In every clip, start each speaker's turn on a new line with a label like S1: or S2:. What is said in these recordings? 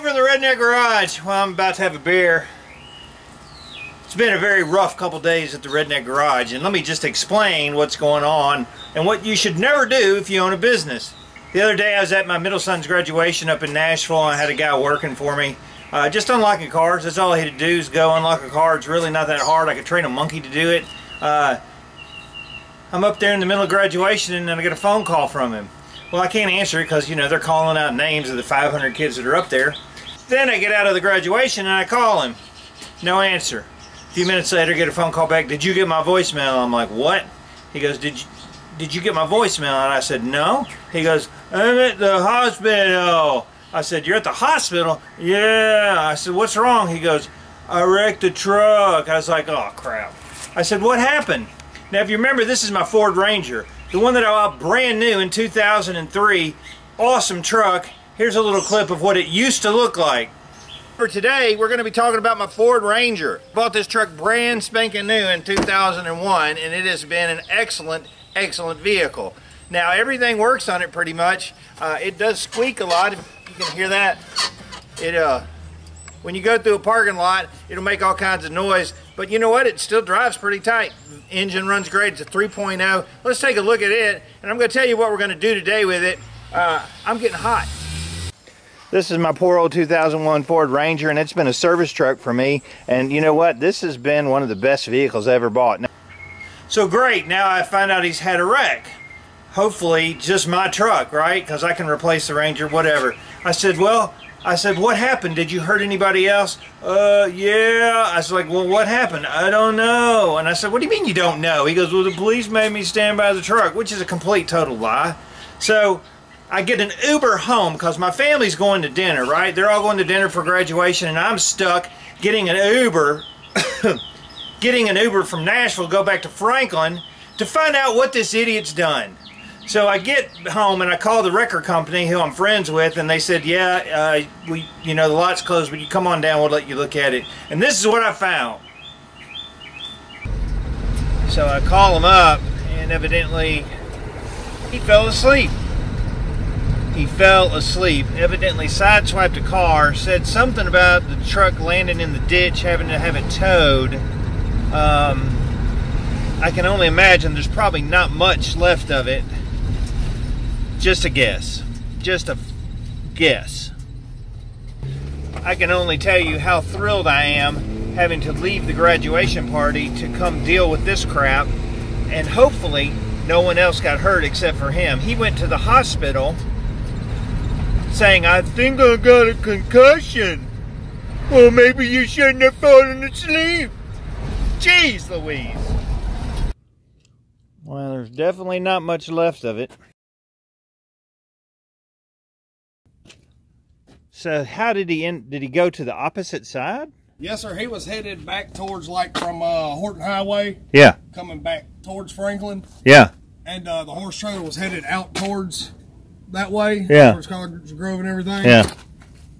S1: from the Redneck Garage. Well, I'm about to have a beer. It's been a very rough couple days at the Redneck Garage, and let me just explain what's going on and what you should never do if you own a business. The other day I was at my middle son's graduation up in Nashville, and I had a guy working for me. Just unlocking cars. That's all he had to do is go unlock a car. It's really not that hard. I could train a monkey to do it. I'm up there in the middle of graduation, and then I get a phone call from him. Well, I can't answer it because, you know, they're calling out names of the 500 kids that are up there. Then I get out of the graduation and I call him. No answer. A few minutes later, I get a phone call back. Did you get my voicemail? I'm like, what? He goes, did you get my voicemail? And I said, no. He goes, I'm at the hospital. I said, you're at the hospital? Yeah. I said, what's wrong? He goes, I wrecked the truck. I was like, oh, crap. I said, what happened? Now, if you remember, this is my Ford Ranger. The one that I bought brand new in 2003. Awesome truck. Here's a little clip of what it used to look like. For today, we're going to be talking about my Ford Ranger. Bought this truck brand spanking new in 2001, and it has been an excellent, excellent vehicle. Now, everything works on it pretty much. It does squeak a lot. You can hear that. When you go through a parking lot, it'll make all kinds of noise. But you know what? It still drives pretty tight. The engine runs great. It's a 3.0. Let's take a look at it, and I'm going to tell you what we're going to do today with it. I'm getting hot. This is my poor old 2001 Ford Ranger, and it's been a service truck for me. And you know what? This has been one of the best vehicles I ever bought. So great, now I find out he's had a wreck. Hopefully just my truck, right? Because I can replace the Ranger, whatever. I said, what happened? Did you hurt anybody else? Yeah. I was like, well, what happened? I don't know. And I said, what do you mean you don't know? He goes, well, the police made me stand by the truck, which is a complete total lie. So I get an Uber home because my family's going to dinner, right? They're all going to dinner for graduation, and I'm stuck getting an Uber, from Nashville, go back to Franklin to find out what this idiot's done. So I get home and I call the record company who I'm friends with, and they said, yeah, the lot's closed, but you come on down, we'll let you look at it. And this is what I found. So I call him up, and evidently he fell asleep. He fell asleep, evidently sideswiped a car, said something about the truck landing in the ditch, having to have it towed. I can only imagine there's probably not much left of it. Just a guess. Just a guess. I can only tell you how thrilled I am having to leave the graduation party to come deal with this crap, and hopefully no one else got hurt except for him. He went to the hospital saying, I think I got a concussion. Well, maybe you shouldn't have fallen asleep. Jeez Louise. Well, there's definitely not much left of it. So how did he end? Did he go to the opposite side?
S2: Yes, sir. He was headed back towards, like, from Horton Highway.
S1: Yeah.
S2: Coming back towards Franklin.
S1: Yeah.
S2: And the horse trailer was headed out towards that way.
S1: Yeah.
S2: Towards College Grove and everything.
S1: Yeah.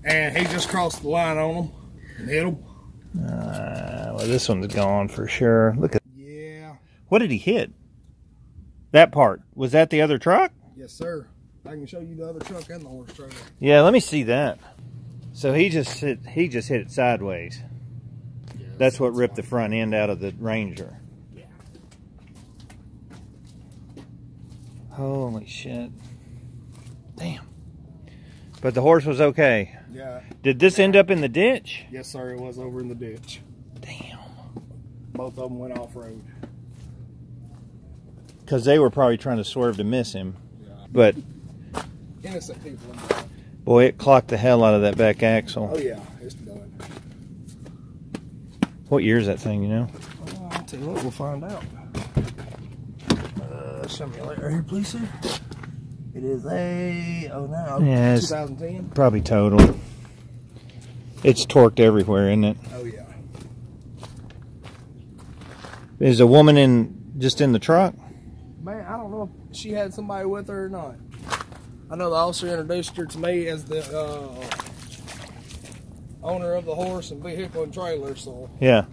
S2: And he just crossed the line on them and hit them.
S1: Well, this one's gone for sure. Look at.
S2: Yeah.
S1: What did he hit? That part. Was that the other truck?
S2: Yes, sir. I can show you the other truck and the horse trailer.
S1: Yeah, let me see that. So he just hit it sideways. Yeah, that's what ripped the front end out of the Ranger.
S2: Yeah.
S1: Holy shit. Damn. But the horse was okay.
S2: Yeah.
S1: Did this end up in the ditch?
S2: Yes, sir. It was over in the ditch.
S1: Damn.
S2: Both of them went off-road.
S1: Because they were probably trying to swerve to miss him. Yeah. But
S2: innocent people.
S1: Boy, it clocked the hell out of that back axle.
S2: Oh yeah, it's done.
S1: What year is that thing, you know?
S2: I'll tell you what, we'll find out. Simulator here, please, sir. It is a,
S1: yeah,
S2: 2010.
S1: Probably total. It's torqued everywhere, isn't it?
S2: Oh yeah.
S1: Is a woman just in the truck?
S2: Man, I don't know if she had somebody with her or not. I know the officer introduced her to me as the owner of the horse and vehicle and trailer, so.
S1: Yeah.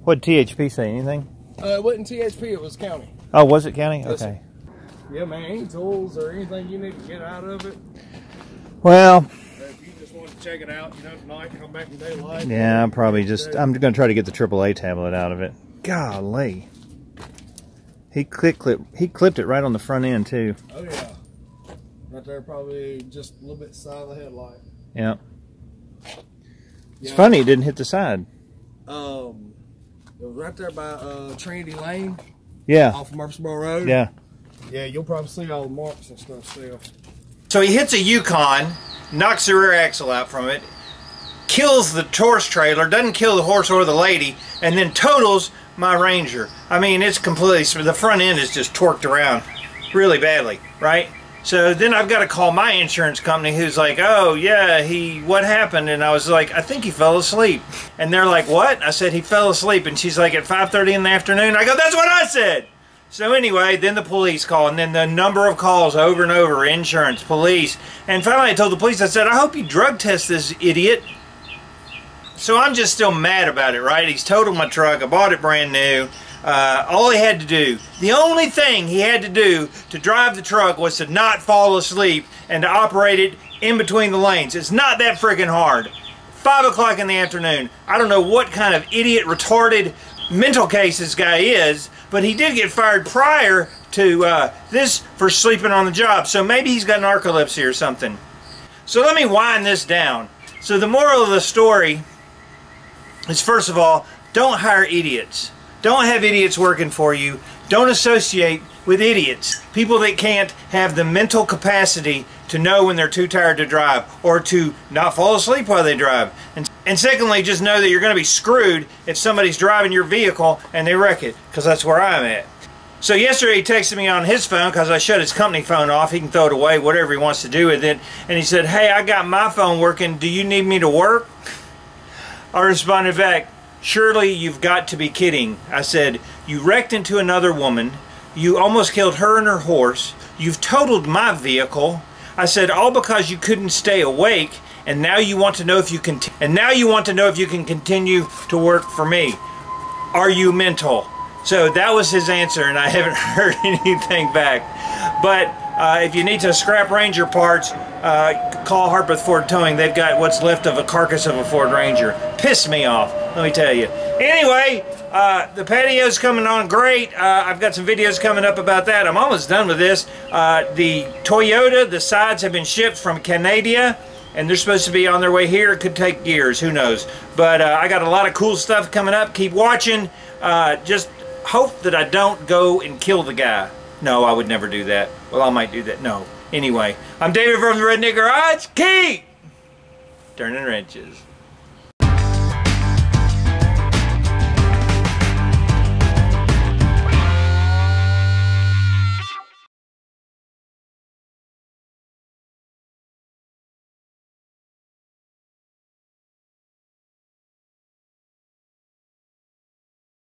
S1: What did THP say? Anything?
S2: It wasn't THP, it was county.
S1: Oh, was it county?
S2: Yes,
S1: okay.
S2: Sir. Yeah, man, any tools or anything you need to get out of it?
S1: Well,
S2: if you just want to check it out, you know, tonight, come back in daylight.
S1: Yeah, I'm probably just, I'm going to try to get the AAA tablet out of it. Golly. He clipped it right on the front end, too.
S2: Oh, yeah. Right there, probably just a little bit side of the headlight.
S1: Yeah. It's funny it didn't hit the side.
S2: It was right there by Trinity Lane.
S1: Yeah.
S2: Off of Murfreesboro Road.
S1: Yeah.
S2: Yeah, you'll probably see all the marks and stuff still.
S1: So he hits a Yukon, knocks the rear axle out from it, kills the horse trailer, doesn't kill the horse or the lady, and then totals my Ranger. I mean, it's completely, the front end is just torqued around really badly, right? So then I've got to call my insurance company, who's like, oh yeah, what happened? And I was like, I think he fell asleep. And they're like, what? I said, he fell asleep. And she's like, at 5:30 in the afternoon? I go, that's what I said. So anyway, then the police call, and then the number of calls over and over, insurance, police. And finally I told the police, I said, I hope you drug test this idiot. So I'm just still mad about it, right? He's totaled my truck. I bought it brand new. All he had to do, the only thing he had to do to drive the truck was to not fall asleep and to operate it in between the lanes. It's not that freaking hard. 5 o'clock in the afternoon. I don't know what kind of idiot, retarded mental case this guy is, but he did get fired prior to this for sleeping on the job. So maybe he's got narcolepsy or something. So let me wind this down. So the moral of the story is, first of all, don't hire idiots. Don't have idiots working for you. Don't associate with idiots. People that can't have the mental capacity to know when they're too tired to drive, or to not fall asleep while they drive. And secondly, just know that you're going to be screwed if somebody's driving your vehicle and they wreck it, because that's where I'm at. So yesterday he texted me on his phone, because I shut his company phone off. He can throw it away, whatever he wants to do with it. And he said, hey, I got my phone working. Do you need me to work? I responded back, surely you've got to be kidding. I said, you wrecked into another woman. You almost killed her and her horse. You've totaled my vehicle. I said, all because you couldn't stay awake, and now you want to know if you can continue to work for me. Are you mental? So that was his answer, and I haven't heard anything back. But if you need to scrap Ranger parts, call Harpeth Ford Towing. They've got what's left of a carcass of a Ford Ranger. Pissed me off, let me tell you. Anyway, the patio's coming on great. I've got some videos coming up about that. I'm almost done with this. The Toyota, the sides have been shipped from Canada, and they're supposed to be on their way here. It could take years, who knows. But I got a lot of cool stuff coming up. Keep watching. Just hope that I don't go and kill the guy. No, I would never do that. Well, I might do that. No. Anyway, I'm David from the Redneck Garage. Keep turning wrenches.